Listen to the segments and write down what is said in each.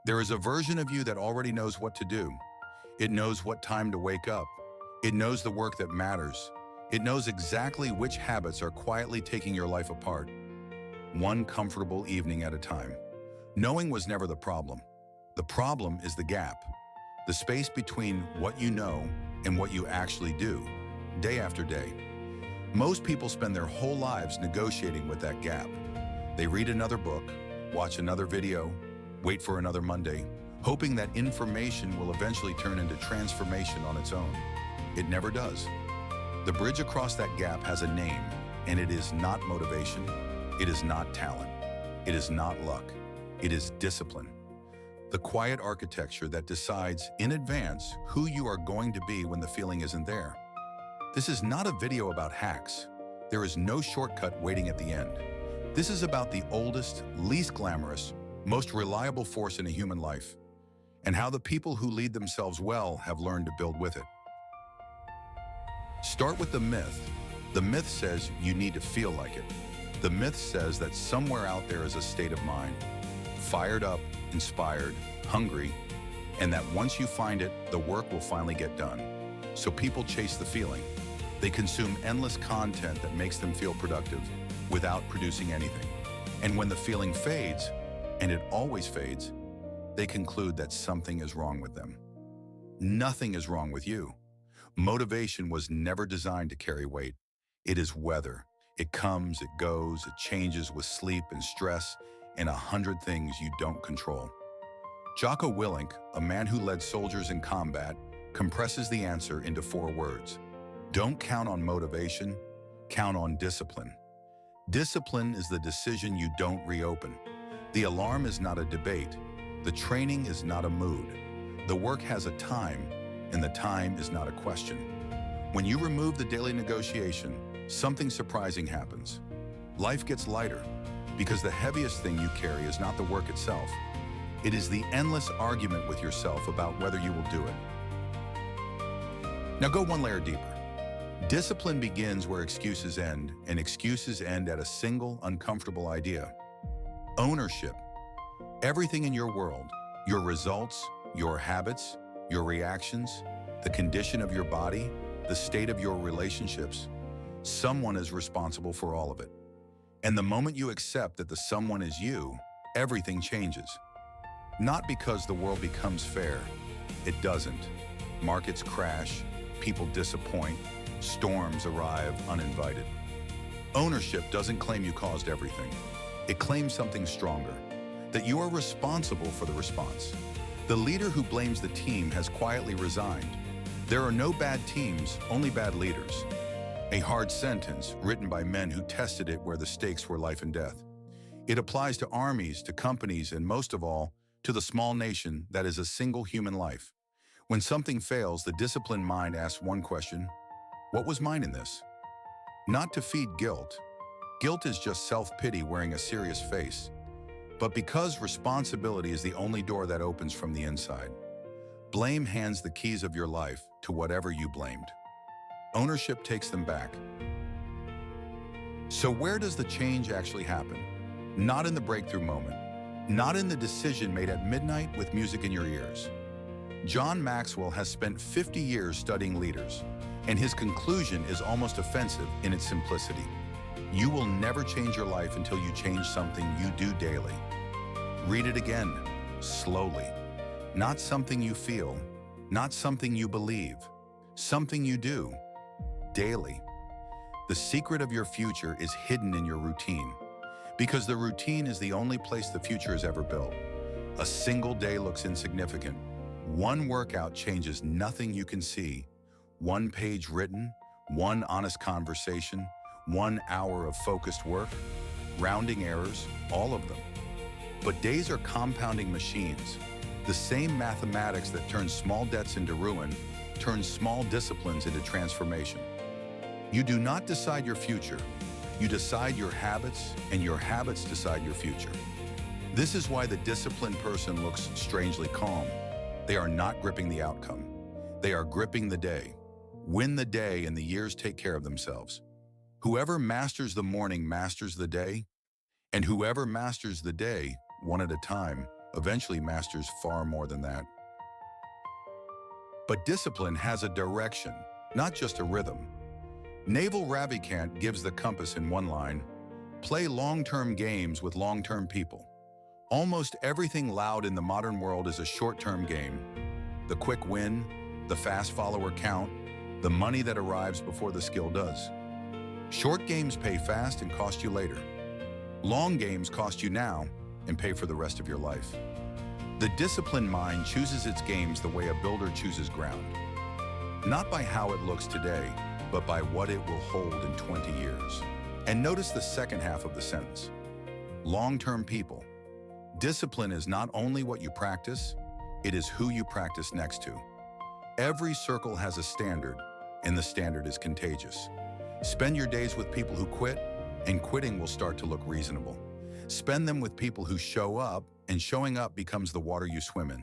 There is a version of you that already knows what to do. It knows what time to wake up. It knows the work that matters. It knows exactly which habits are quietly taking your life apart, one comfortable evening at a time. Knowing was never the problem. The problem is the gap, the space between what you know and what you actually do, day after day. Most people spend their whole lives negotiating with that gap. They read another book, watch another video, wait for another Monday, hoping that information will eventually turn into transformation on its own. It never does. The bridge across that gap has a name, and it is not motivation. It is not talent. It is not luck. It is discipline. The quiet architecture that decides in advance who you are going to be when the feeling isn't there. This is not a video about hacks. There is no shortcut waiting at the end. This is about the oldest, least glamorous, most reliable force in a human life, and how the people who lead themselves well have learned to build with it. Start with the myth. The myth says you need to feel like it. The myth says that somewhere out there is a state of mind, fired up, inspired, hungry, and that once you find it, the work will finally get done. So people chase the feeling. They consume endless content that makes them feel productive without producing anything. And when the feeling fades, and it always fades, they conclude that something is wrong with them. Nothing is wrong with you. Motivation was never designed to carry weight. It is weather. It comes, it goes, it changes with sleep and stress and 100 things you don't control. Jocko Willink, a man who led soldiers in combat, compresses the answer into 4 words. Don't count on motivation, count on discipline. Discipline is the decision you don't reopen. The alarm is not a debate. The training is not a mood. The work has a time, and the time is not a question. When you remove the daily negotiation, something surprising happens. Life gets lighter, because the heaviest thing you carry is not the work itself. It is the endless argument with yourself about whether you will do it. Now go one layer deeper. Discipline begins where excuses end, and excuses end at a single, uncomfortable idea. Ownership. Everything in your world, your results, your habits, your reactions, the condition of your body, the state of your relationships, someone is responsible for all of it. And the moment you accept that the someone is you, everything changes. Not because the world becomes fair. It doesn't. Markets crash, people disappoint, storms arrive uninvited. Ownership doesn't claim you caused everything. It claims something stronger, that you are responsible for the response. The leader who blames the team has quietly resigned. There are no bad teams, only bad leaders. A hard sentence written by men who tested it where the stakes were life and death. It applies to armies, to companies, and most of all, to the small nation that is a single human life. When something fails, the disciplined mind asks one question: what was mine in this? Not to feed guilt. Guilt is just self-pity wearing a serious face. But because responsibility is the only door that opens from the inside. Blame hands the keys of your life to whatever you blamed. Ownership takes them back. So where does the change actually happen? Not in the breakthrough moment. Not in the decision made at midnight with music in your ears. John Maxwell has spent 50 years studying leaders, and his conclusion is almost offensive in its simplicity. You will never change your life until you change something you do daily. Read it again, slowly. Not something you feel, not something you believe, something you do, daily. The secret of your future is hidden in your routine, because the routine is the only place the future is ever built. A single day looks insignificant. One workout changes nothing you can see. One page written, one honest conversation, 1 hour of focused work, rounding errors, all of them. But days are compounding machines. The same mathematics that turns small debts into ruin turns small disciplines into transformation. You do not decide your future. You decide your habits, and your habits decide your future. This is why the disciplined person looks strangely calm. They are not gripping the outcome. They are gripping the day. Win the day, and the years take care of themselves. Whoever masters the morning masters the day, and whoever masters the day, one at a time, eventually masters far more than that. But discipline has a direction, not just a rhythm. Naval Ravikant gives the compass in one line: play long-term games with long-term people. Almost everything loud in the modern world is a short-term game. The quick win, the fast follower count, the money that arrives before the skill does. Short games pay fast and cost you later. Long games cost you now and pay for the rest of your life. The disciplined mind chooses its games the way a builder chooses ground. Not by how it looks today, but by what it will hold in 20 years. And notice the second half of the sentence. Long-term people. Discipline is not only what you practice, it is who you practice next to. Every circle has a standard, and the standard is contagious. Spend your days with people who quit, and quitting will start to look reasonable. Spend them with people who show up, and showing up becomes the water you swim in.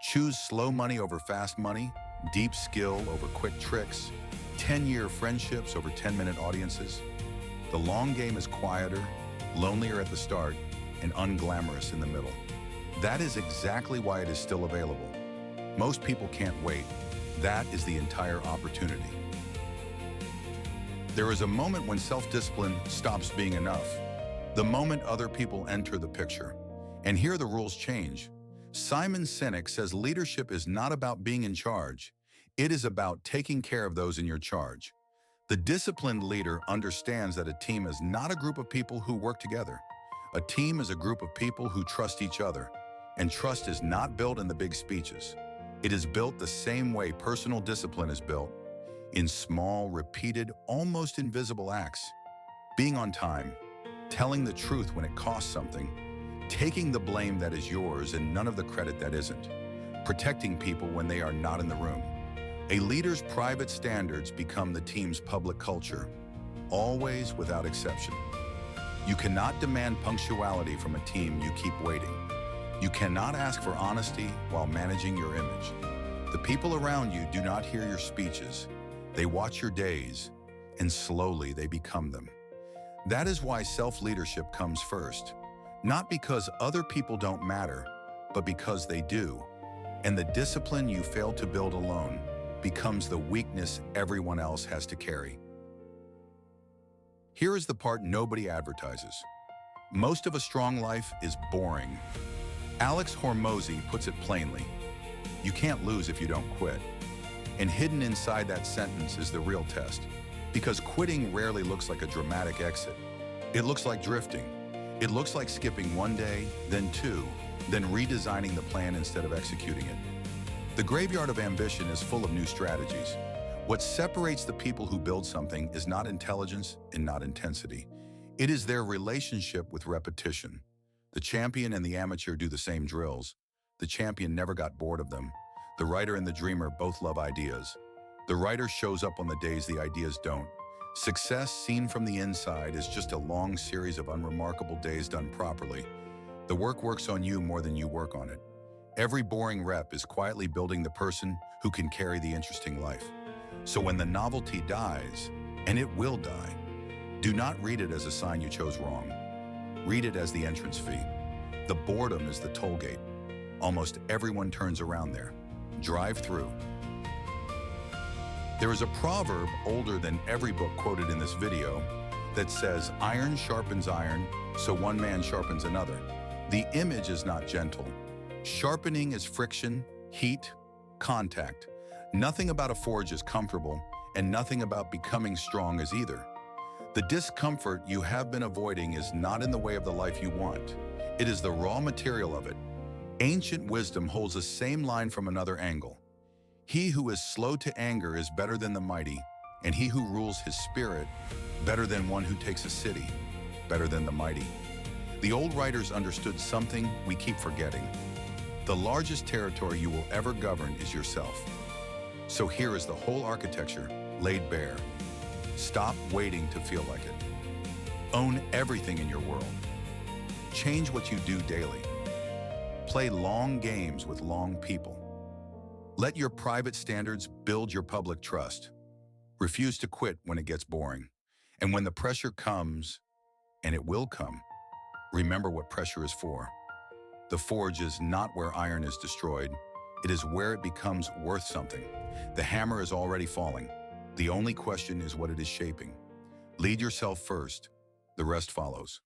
Choose slow money over fast money, deep skill over quick tricks, 10-year friendships over 10-minute audiences. The long game is quieter, lonelier at the start, and unglamorous in the middle. That is exactly why it is still available. Most people can't wait. That is the entire opportunity. There is a moment when self-discipline stops being enough. The moment other people enter the picture. And here the rules change. Sinek says leadership is not about being in charge. It is about taking care of those in your charge. The disciplined leader understands that a team is not a group of people who work together. A team is a group of people who trust each other. And trust is not built in the big speeches. It is built the same way personal discipline is built, in small, repeated, almost invisible acts. Being on time, telling the truth when it costs something, taking the blame that is yours and none of the credit that isn't, protecting people when they are not in the room. A leader's private standards become the team's public culture, always without exception. You cannot demand punctuality from a team you keep waiting. You cannot ask for honesty while managing your image. The people around you do not hear your speeches. They watch your days, and slowly they become them. That is why self-leadership comes first. Not because other people don't matter, but because they do. And the discipline you fail to build alone becomes the weakness everyone else has to carry. Here is the part nobody advertises. Most of a strong life is boring. Hormozi puts it plainly. You can't lose if you don't quit. And hidden inside that sentence is the real test. Because quitting rarely looks like a dramatic exit. It looks like drifting. It looks like skipping one day, then two, then redesigning the plan instead of executing it. The graveyard of ambition is full of new strategies. What separates the people who build something is not intelligence and not intensity. It is their relationship with repetition. The champion and the amateur do the same drills. The champion never got bored of them. The writer and the dreamer both love ideas. The writer shows up on the days the ideas don't. Success seen from the inside is just a long series of unremarkable days done properly. The work works on you more than you work on it. Every boring rep is quietly building the person who can carry the interesting life. So when the novelty dies, and it will die, do not read it as a sign you chose wrong. Read it as the entrance fee. The boredom is the toll gate. Almost everyone turns around there. Drive through. There is a proverb older than every book quoted in this video that says, iron sharpens iron, so one man sharpens another. The image is not gentle. Sharpening is friction, heat, contact. Nothing about a forge is comfortable, and nothing about becoming strong is either. The discomfort you have been avoiding is not in the way of the life you want. It is the raw material of it. Ancient wisdom holds the same line from another angle. He who is slow to anger is better than the mighty, and he who rules his spirit better than one who takes a city, better than the mighty. The old writers understood something we keep forgetting. The largest territory you will ever govern is yourself. So here is the whole architecture laid bare. Stop waiting to feel like it. Own everything in your world. Change what you do daily. Play long games with long people. Let your private standards build your public trust. Refuse to quit when it gets boring. And when the pressure comes, and it will come, remember what pressure is for. The forge is not where iron is destroyed. It is where it becomes worth something. The hammer is already falling. The only question is what it is shaping. Lead yourself first. The rest follows.